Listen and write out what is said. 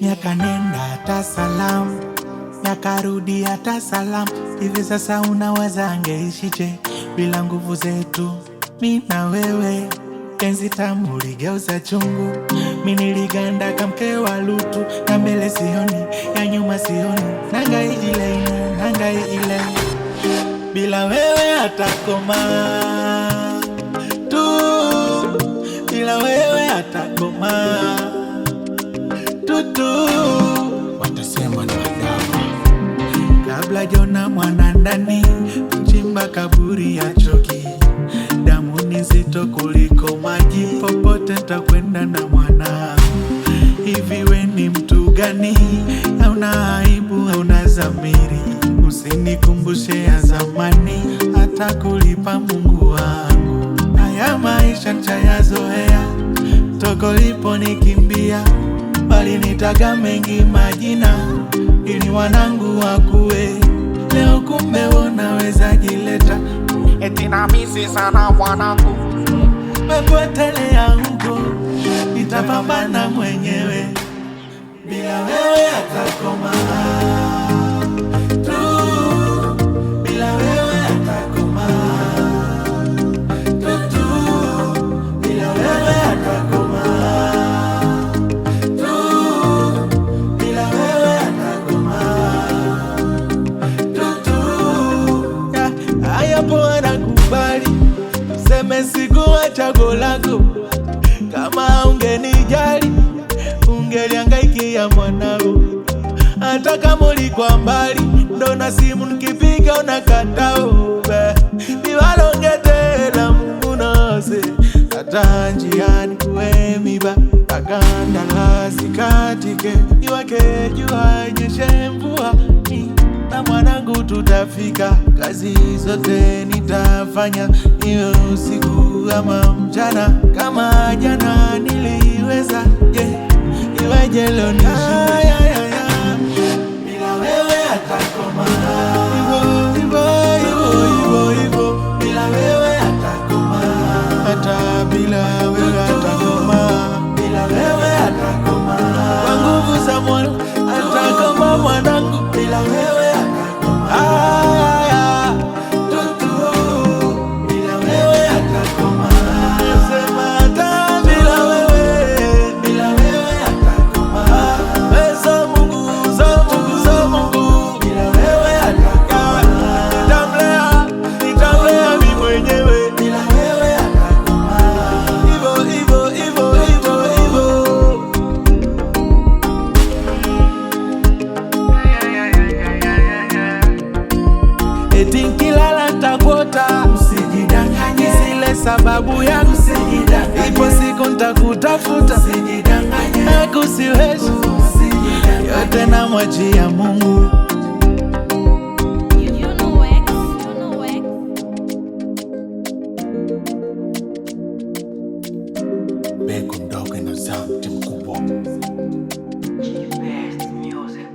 miaka nenda hata salamu, miaka rudi hata salamu. Hivi sasa unawaza angeishije bila nguvu zetu, mi na wewe? Penzi tamu ligeuza chungu, mi niliganda kamke wa Lutu. Na mbele sioni, ya nyuma sioni, nanga ile nanga ile. Bila wewe atakoma tu, bila wewe atakoma tutu. Watasema ni dawa kabla Jona mwana ndani, kuchimba kaburi ya choki. Damu ni nzito kuliko maji, popote nitakwenda na mwana. Hivi we ni mtu gani? Hauna aibu, hauna zamiri. Usinikumbushe ya zamani, hata kulipa Mungu wangu. Haya maisha nitayazoea, toko lipo nikimbia. Bali nitaga mengi majina, ili wanangu wakue. Leo kumbe unaweza jileta, eti na misi sana mwanangu. Mepotelea huko, nitapambana mwenyewe. Bila wewe atakoma tu, bila wewe atakoma tutu, bila wewe atakoma tu, bila wewe atakoma tutu. Haya poa nakubali, tuseme sikuwa chaguo lako. Kama ungenijali, ungeliangaikia mwanao. Hata kama ulikuwa mbali, ndo na simu nikipiga unakatao. Niwalongetela Mungu nose, hata njiani kuwe miba. Takandalasi katike, iwake jua inyeshe mvua. Na mwanangu tutafika, kazi zote nitafanya, iwe usiku ama mchana. Kama jana niliweza, iweje leo nishindwe? Bila wewe atakoma hivo hivo hivo, bila wewe atakoma, hata bila wewe atakoma, bila wewe atakoma. Kwa nguvu za Mola atakoma mwanangu, bila wewe tutu, bila wewe atakoma. Nasema hata bila wewe, bila wewe atakoma. Za Mungu, za Mungu, za Mungu, bila wewe atakoma. Nitamlea mimi mwenyewe, bila wewe atakoma. Hivo hivo hivo hivo hivo. Eti nkilala ntakuota, usijidanganye. Zile sababu ya usijidanganye, ipo siku ntakutafuta, usijidanganye. Hakusiwezi, yote namwachia Mungu. Beko mdogo na sauti mkubwa. Best music.